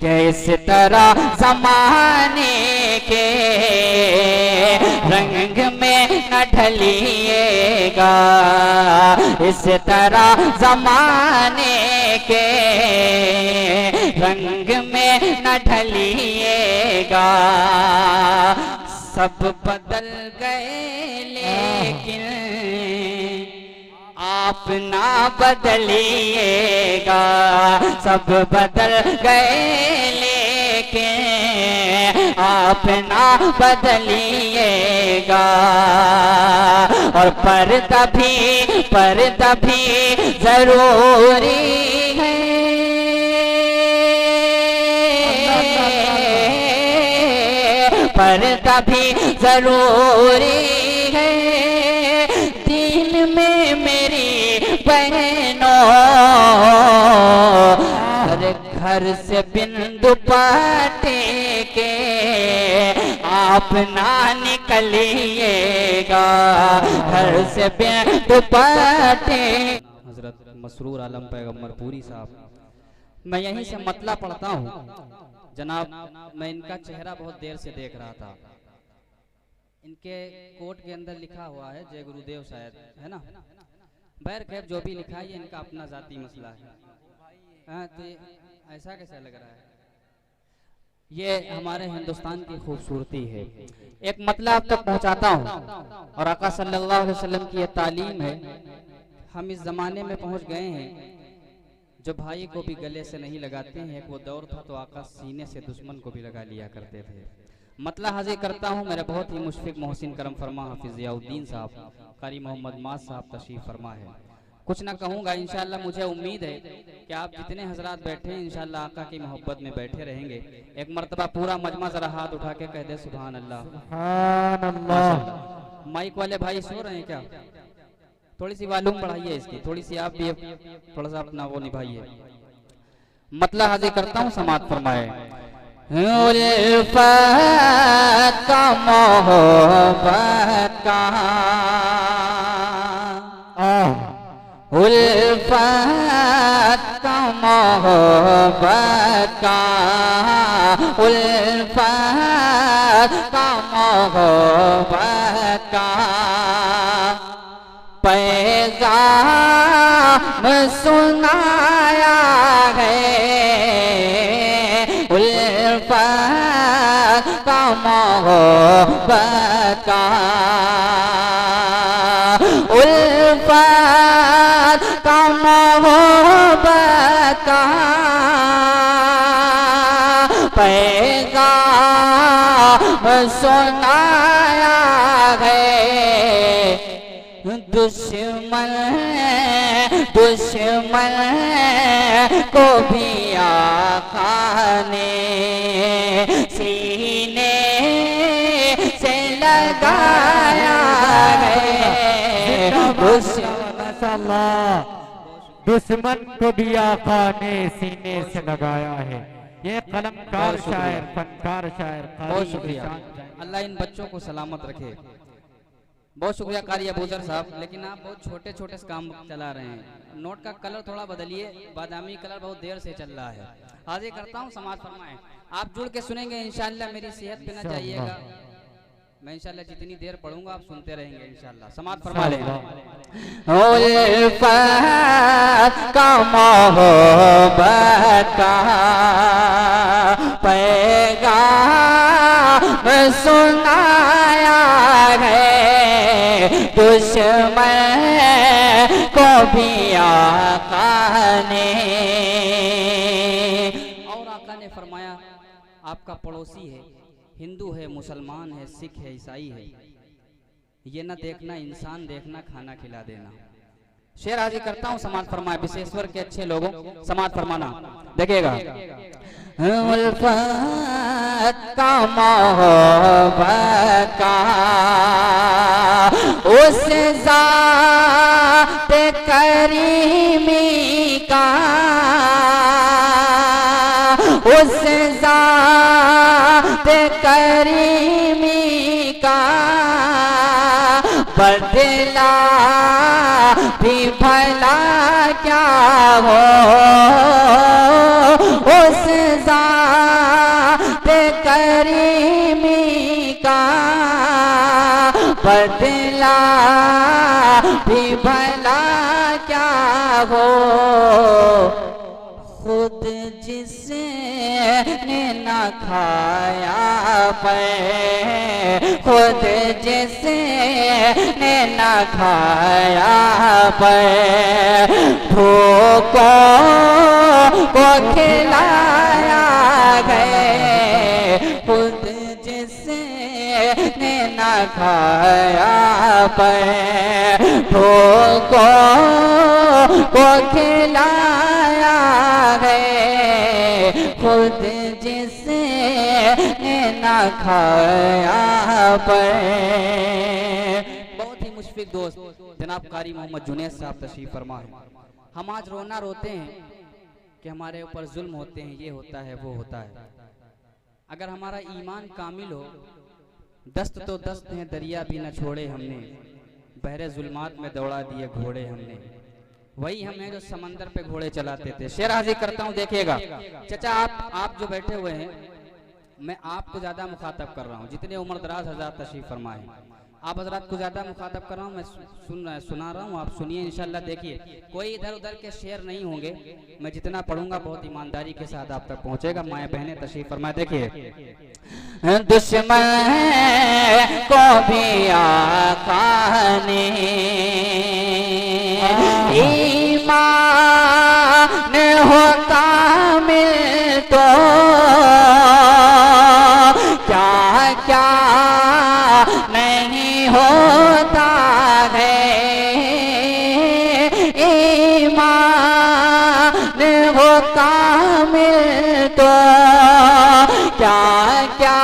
कि इस तरह ज़माने के रंग में न ढलिएगा, इस तरह ज़माने के रंग में न ढलिएगा। सब बदल गए लेकिन आप ना बदलिएगा, सब बदल गए लेकिन आप ना बदलिएगा। और पर्दा भी जरूरी है, पर्दा भी जरूरी है दीन में मेरी बहनों। घर से बिंदु पाटे के आप ना निकलिएगा, घर से बिंदु पाटे। हजरत मसरूर आलम पैगम्बर पूरी साहब, मैं यहीं से मतला पढ़ता हूँ जनाब। मैं इनका चेहरा बहुत देर से देख रहा था। इनके कोट के अंदर लिखा हुआ है जय गुरुदेव, शायद है ना। बैर खैर जो भी लिखा है ये इनका अपना जाती मसला है। हाँ, तो ऐसा कैसा लग रहा है? ये हमारे हिंदुस्तान की खूबसूरती है। एक मतला आप तक पहुंचाता हूँ, और आका सल्लल्लाहु अलैहि वसल्लम की ये तालीम है। हम इस जमाने में पहुंच गए हैं जो भाई को भी गले से नहीं लगाते हैं। एक वो दौर था तो आका सीने से दुश्मन को भी लगा लिया करते थे। मतला हाजिर करता हूँ। मेरे बहुत ही मुशफिक मोहसिन करम फरमा हाफिज ज़ियाउद्दीन साहब, कारी मोहम्मद माज साहब तशरीफ फरमा है। कुछ ना कहूँगा, इंशाअल्लाह मुझे उम्मीद है कि आप जितने हजरात बैठे हैं इंशाअल्लाह आका की मोहब्बत में बैठे रहेंगे। एक मर्तबा पूरा मजमा जरा हाथ उठा के कह दे सुभान अल्लाह। माइक वाले भाई सो रहे हैं क्या? थोड़ी सी वालूम बढ़ाइए इसकी, थोड़ी सी आप भी थोड़ा सा अपना वो निभाइए। मतला हाजिर करता हूँ, समात फरमाए। उल्फत का मोहब्बत का, उल्फत का मोहब्बत का, उल्फत का मोहब्बत का पैगाम सुनाया है। उल्फत का मोहब्बत का, उल्फत का मोहब्बत का पैगाम सुनाया है। दुश्मन दुश्मन को भी आका ने सीने से लगाया है। दुश्मन को भी आका ने सीने से लगाया है। ये कलमकार शायर, फनकार शायर, बहुत शुक्रिया। अल्लाह इन बच्चों को सलामत रखे। बहुत शुक्रिया कारी अबूजर साहब, लेकिन आप बहुत छोटे छोटे काम चला रहे हैं। नोट का कलर थोड़ा बदलिए, बादामी कलर बहुत देर से चल रहा है। हाजिर करता हूँ, समाज फरमाएं। आप जुड़ के सुनेंगे इंशाअल्लाह, मेरी सेहत पे ना जाइएगा। मैं इंशाअल्लाह जितनी देर पढ़ूंगा आप सुनते रहेंगे इंशाअल्लाह। समाज फरमा लें। उल्फत का मोहब्बत का पैगाम सुनाया है। दुश्मन को भी आका ने, और आका ने फरमाया आपका पड़ोसी है, हिंदू है, मुसलमान है, सिख है, ईसाई है, ये न देखना, इंसान देखना, खाना खिला देना। शेर हाजिर करता हूँ, समाज फरमाए। विशेश्वर के अच्छे लोगों समाज फरमाना देखिएगा। उल्फत का मोहब्बत का उस ज़ात करीमी का, उस ज़ात करीमी का बदला भी भला क्या हो। उस ज़ात बदला भी भला क्या हो, खुद जिसने न खाया पे, खुद जिसने न खाया पे, भूखों को खिलाया गए, खुद जिसने न खाया पे, भूखों को खिलाया गए, खुद जिसने न खाया पे। बहुत ही मुशफिक दोस्त जनाब कारी मोहम्मद जुनैद साहब तशरीफ फरमा है। हम आज रोना रोते हैं कि हमारे ऊपर जुल्म होते हैं, ये होता है वो होता है। अगर हमारा ईमान कामिल हो, दस्त तो दस्त हैं दरिया भी न छोड़े हमने, बहरे जुल्मात में दौड़ा दिए घोड़े हमने, वही हम हैं जो समंदर पे घोड़े चलाते थे। शेर हाजिर करता हूँ, देखिएगा चाचा आप जो बैठे हुए हैं, मैं आपको ज्यादा मुखातब कर रहा हूँ, जितने उम्र दराज हजरात तशरीफ फरमाए आप हजरात को ज्यादा मुखातब कर रहा हूँ, मैं सुना रहा हूँ, आप सुनिए इंशाल्लाह। देखिए कोई इधर उधर के शेर नहीं होंगे, मैं जितना पढ़ूंगा बहुत ईमानदारी के साथ आप तक पहुंचेगा। माए बहनें तशरीफ फरमाए। देखिए दुश्मन को भी आका ने ईमान हो कामिल तो क्या क्या नहीं होता है, ईमान हो कामिल तो क्या क्या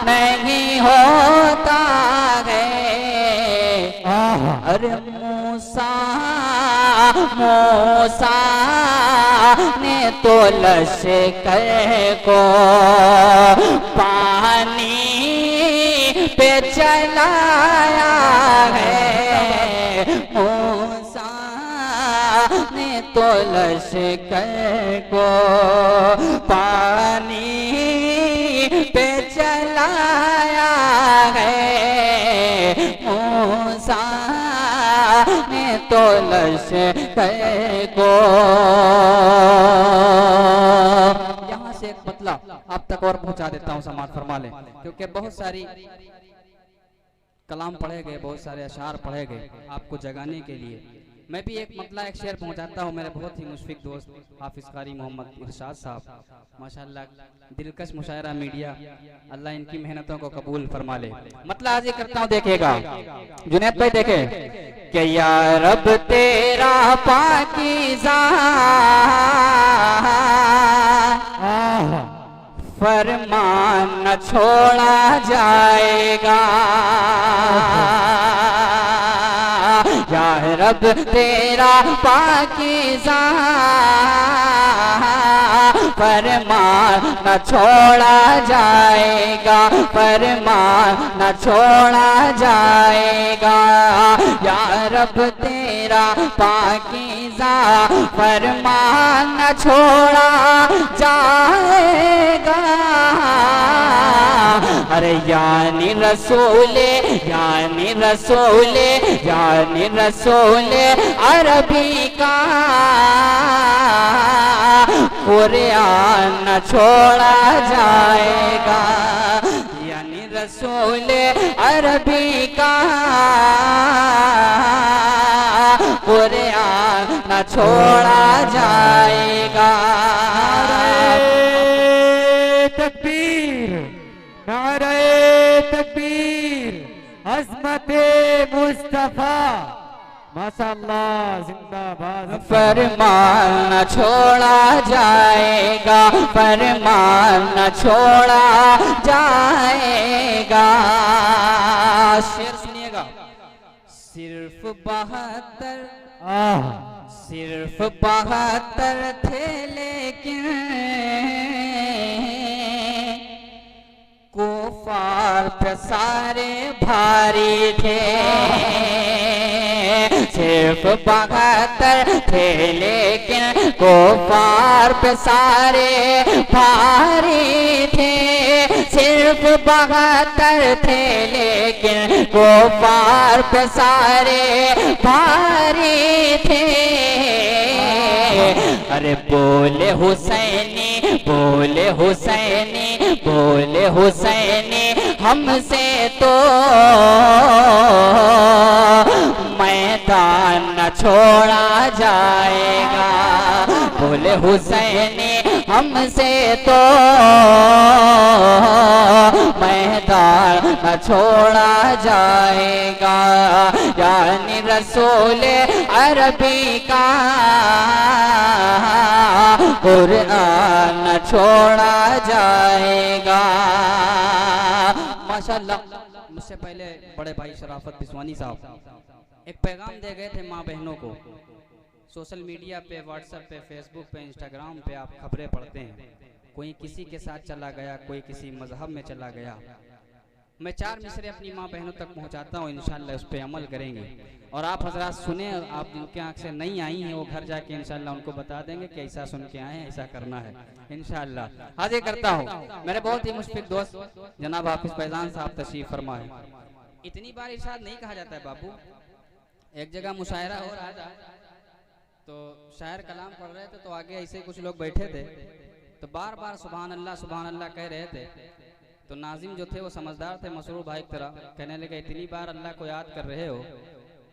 नहीं होता है। अरे मूसा ने तो लश्कर को पानी पे चलाया है, मूसा ने तो लश्कर को पानी पे चलाया है, मूसा ने तो लश्कर को। यहाँ से एक मतलब आप तक और पहुंचा देता हूँ, समाज फरमा लें, क्योंकि बहुत सारी कलाम पढ़े गए, बहुत सारे अशार पढ़े गए आपको जगाने के लिए। मैं भी एक मतला एक शेर पहुंचाता हूँ। मेरे बहुत ही मुशफिक दोस्त हाफिज कारी मोहम्मद इरशाद साहब, माशाल्लाह दिलकश मुशायरा मीडिया, अल्लाह इनकी मेहनतों को कबूल फरमा ले। मतला हाजिर करता हूँ, देखिएगा जुनैद भाई देखे कि या रब तेरा पाकीज़ा फरमान न छोड़ा जाएगा, या रब तेरा पाकीज़ा फरमान न छोड़ा जाएगा, फरमान न छोड़ा जाएगा, या रब तेरा पाकीज़ा फरमान न छोड़ा जाएगा। अरे यानी रसूले यानी रसूले यानी रसूले अरबी का कुरान न छोड़ा जाएगा, यानी रसूले अरबी का कुरान न छोड़ा जाएगा। तकबीर, नारे तकबीर, अज़मते मुस्तफा, माशाअल्लाह जिंदाबाद। फरमान न छोड़ा जाएगा, फरमान न छोड़ा जाएगा। शेर सुनिएगा, सिर्फ 72 थे लेकिन कुफार पे सारे भारी थे, सिर्फ 72 थे लेकिन कुफार पे सारे भारी थे, सिर्फ 72 थे लेकिन कुफार पे सारे भारी थे। अरे बोले हुसैनी, बोले हुसैनी, बोले हुसैनी, हमसे तो मैदान न छोड़ा जाएगा। बोले हुसैनी, हमसे तो मैदान न छोड़ा जाएगा। यानी रसूल अरबी का कुरान न छोड़ा जाएगा। माशाअल्लाह। मुझसे पहले बड़े भाई शराफत बिस्वानी साहब एक पैगाम दे गए थे माँ बहनों को। सोशल मीडिया पे, व्हाट्सएप पे, फेसबुक पे, इंस्टाग्राम पे आप खबरें पढ़ते हैं, कोई किसी के साथ चला गया, कोई किसी मजहब में चला गया। मैं 4 मिसरे अपनी माँ बहनों तक पहुँचाता हूँ, इंशाल्लाह उस पर अमल करेंगे। और आप हजरात सुने, आप जिनके आँख से नहीं आई हैं वो घर जाके इंशाल्लाह उनको बता देंगे कि ऐसा सुन के आए हैं, ऐसा करना है इंशाल्लाह। हाजिर करता हूँ मेरे बहुत ही मुश्फिक दोस्त जनाब हाफिज फैजान साहब तशरीफ फरमा है। इतनी बार इरशाद नहीं कहा जाता है बाबू। एक जगह मुशायरा हो रहा था तो शायर कलाम पढ़ रहे थे, तो आगे ऐसे कुछ लोग बैठे थे तो बार बार सुभान अल्लाह कह रहे थे। तो नाजिम जो थे वो समझदार थे, मसरूर भाई की तरह, कहने लगे इतनी बार अल्लाह को याद कर रहे हो,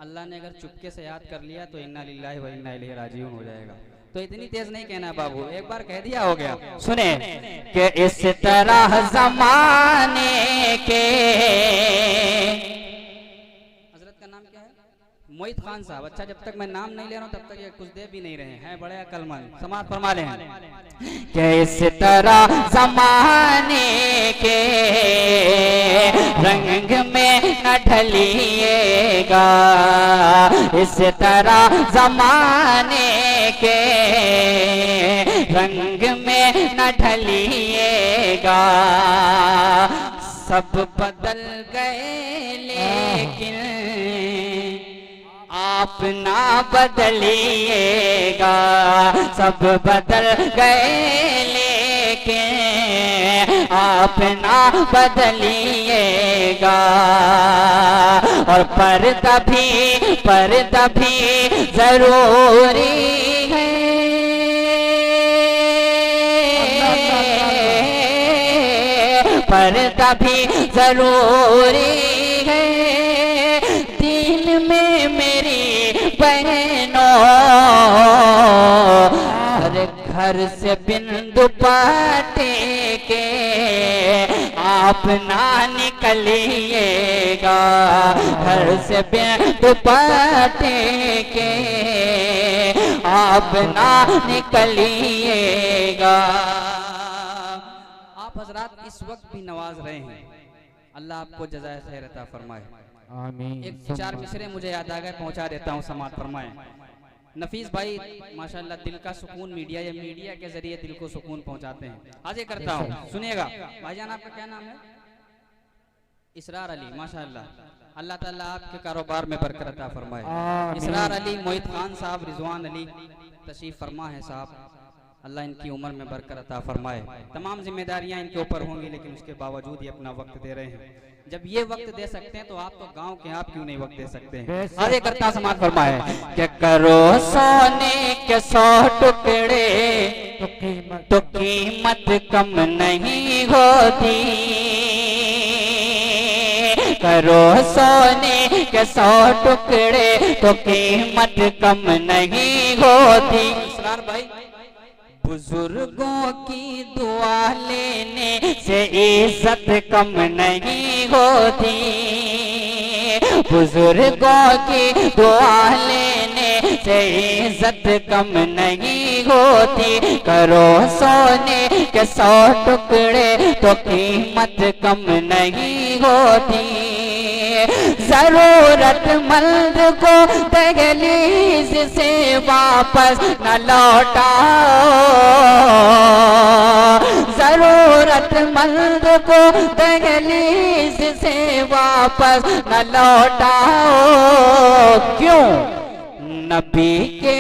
अल्लाह ने अगर चुपके से याद कर लिया तो इन्ना लिल्लाहि व इन्ना इलैहि राजिऊन हो जाएगा। तो इतनी तेज नहीं कहना बाबू, एक बार कह दिया हो गया। सुने कि इस तरह जमाने के, हजरत का नाम क्या है? मोहित खान साहब। अच्छा, जब तक मैं नाम नहीं ले रहा हूँ तब तक ये कुछ दे भी नहीं रहे हैं, बड़े अक्लमंद, समाज फरमा ले हैं। कि इस तरह जमाने के रंग में न ढलिएगा, इस तरह जमाने के रंग में न ढलिएगा। सब बदल गए लेकिन आप ना बदलिएगा। सब बदल गए लेकिन आप ना बदलिएगा। और पर्दा भी जरूरी है, पर्दा भी जरूरी है। दीन में मेरी बहनों, हर घर से बिंदु पाटे के आप ना निकलिएगा। घर से बिंदु पाटे के आप ना निकलिएगा। आप हजरात इस वक्त भी नवाज रहे हैं, अल्लाह आपको जज़ाए खैर अता फरमाए। आमीन। एक 4 मिसरे मुझे याद आ गए, पहुंचा देता हूं, समात फरमाए। नफीस भाई माशाल्लाह दिल का सुकून मीडिया या मीडिया के जरिए दिल को सुकून पहुंचाते हैं। हाजिर करता हूं, सुनिएगा। भाईजान आपका क्या नाम है? इसरार अली। माशाल्लाह, अल्लाह ताला आपके कारोबार में बरकत अता फरमाए। इसरार अली, मोहित खान साहब, रिजवान अली तशरीफ फरमा है साहब, अल्लाह इनकी उम्र में बरकत अता फरमाए। तमाम जिम्मेदारियां इनके ऊपर होंगी लेकिन उसके बावजूद ये अपना वक्त दे रहे हैं। जब ये वक्त दे सकते हैं तो आप तो गांव के आप क्यों नहीं वक्त दे सकते हैं? आगे करता समाज फरमाए कि करो सोने के 100 टुकड़े तो कीमत कम नहीं होती। करो सोने के 100 टुकड़े तो कीमत कम नहीं होती। इसरार भाई, बुजुर्गों की दुआ लेने से इज्जत कम नहीं होती। बुजुर्गों की दुआ लेने से इज्जत कम नहीं होती। करो सोने के 100 टुकड़े तो कीमत कम नहीं होती। जरूरतमंद को दहलीज से वापस न लौटाओ। जरूरतमंद को दहलीज से वापस न लौटाओ। क्यों? नबी के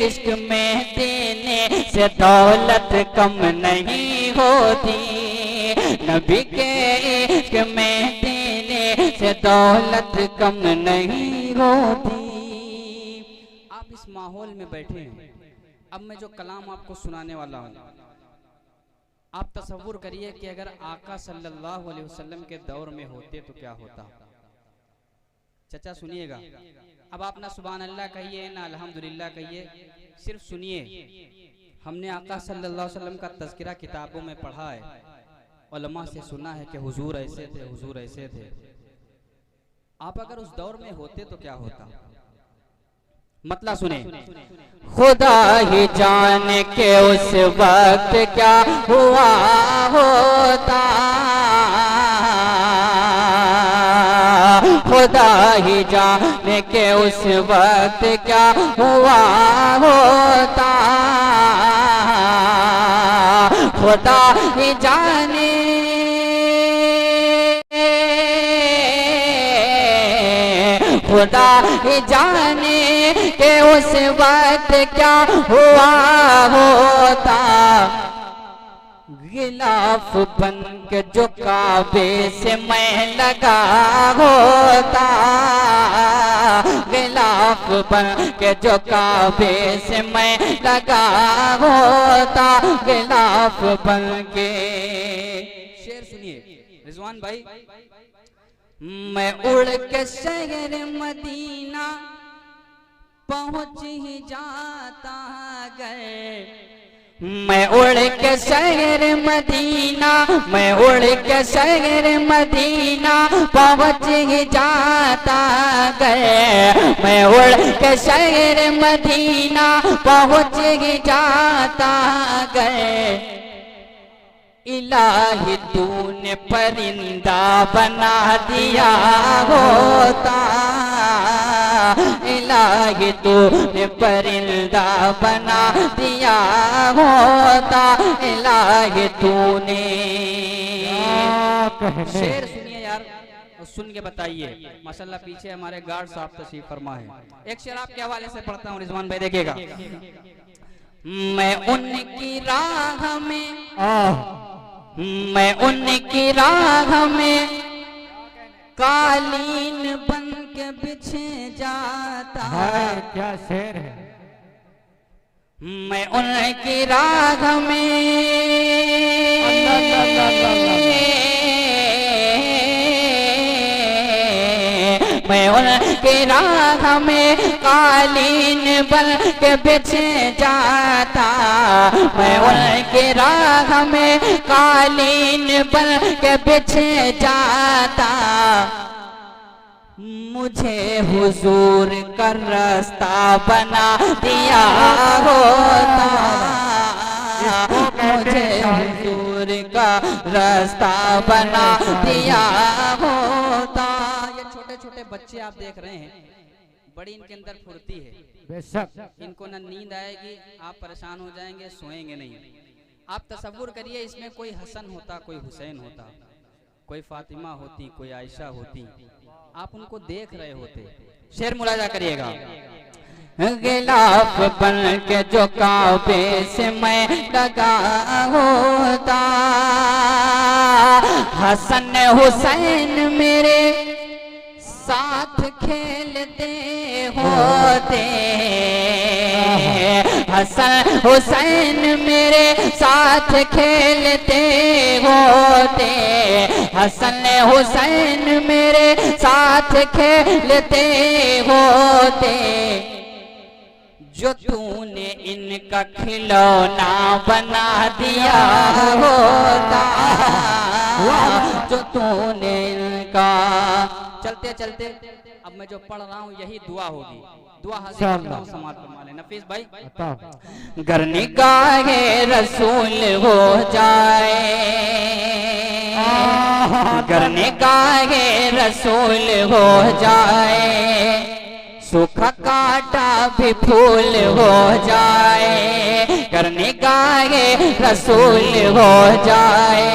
इश्क में देने से दौलत कम नहीं होती। नबी के इश्क में देने से दौलत कम नहीं होती। आप इस माहौल में बैठे हैं, अब मैं जो कलाम आपको सुनाने वाला हूँ, आप तसव्वुर करिए कि अगर आका सल्लल्लाहु अलैहि वसल्लम के दौर में होते तो क्या होता। चचा सुनिएगा, अब आप ना सुभान अल्लाह कहिए ना अल्हम्दुलिल्लाह कहिए, सिर्फ सुनिए। हमने आका सल्लल्लाहु अलैहि वसल्लम का तज़किरा किताबों में पढ़ा है, उलमा से सुना है कि हुजूर ऐसे थे, हुजूर ऐसे थे। आप अगर उस दौर में होते तो क्या होता, मतलब सुने। खुदा ही जाने के उस वक्त क्या हुआ होता, खुदा ही जाने के उस वक्त क्या हुआ होता, खुदा ही जाने, खुदा ही जाने के उस वक्त क्या हुआ होता। गिलाफ बन के जो काबे से मैं लगा होता, गिलाफ बन के जो काबे से मैं लगा होता, गिलाफ बन के। शेर सुनिए रिजवान भाई। मैं उड़ के शहर मदीना पहुंच ही जाता अगर, मैं उड़ के शहर मदीना, मैं उड़ के शहर मदीना पहुंच ही जाता गए, मैं उड़ के शहर मदीना पहुंच ही जाता गए। इलाही तूने परिंदा बना दिया होता, इलाही तूने परिंदा बना दिया होता, इलाही तूने। शेर सुनिए यार, सुन के बताइए। माशाल्लाह पीछे हमारे गार्ड साहब तशरीफ फरमा है। एक शेर आपके हवाले से पढ़ता हूँ रिजवान भाई, देखिएगा। मैं उनकी राह में, मैं उनकी राह में कालीन बन के बिछे जाता है। क्या शेर है। मैं उनकी राह में, मैं उनकी राह में कालीन बन के बिछे जाता, मैं उनकी राह में कालीन बन के बिछे जाता। मुझे हुजूर का रास्ता बना दिया होता, मुझे हुजूर का रास्ता बना दिया होता। ये छोटे छोटे बच्चे आप देख रहे हैं, बड़ी इनके अंदर फुर्ती है, बेशक इनको ना नींद आएगी, आप परेशान हो जाएंगे, सोएंगे नहीं। आप तसव्वुर करिए, इसमें कोई हसन होता, कोई हुसैन होता, कोई फातिमा होती, कोई आयशा होती, आप उनको देख रहे होते। शेर मुलाजा करिएगा। गिलाफ बन के जो काबे से मैं लगा होता, हसन हुसैन मेरे साथ खेलते होते, हसन हुसैन मेरे साथ खेलते होते, हसन हुसैन मेरे साथ खेलते होते। जो तूने इनका खिलौना बना दिया होता, जो तूने इनका। चलते चलते अब मैं जो पढ़ रहा हूँ यही दुआ होगी, दुआ हासिल करता हूँ समाज पर माले नफीस भाई। गर निगाहे रसूल हो जाए, गर निगाहे रसूल हो जाए, सूखा कांटा भी फूल हो जाए, गर निगाहे रसूल हो जाए,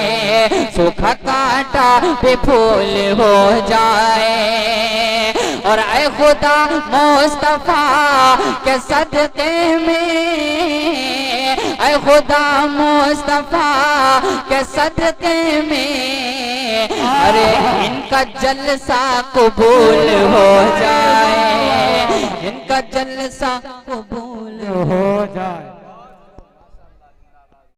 सूखा कांटा भी फूल हो जाए। और ऐ खुदा मुस्तफा के सदके में ऐ खुदा मुस्तफा के सदके में, अरे इनका जलसा कबूल हो जाए, इनका जलसा कबूल हो जाए।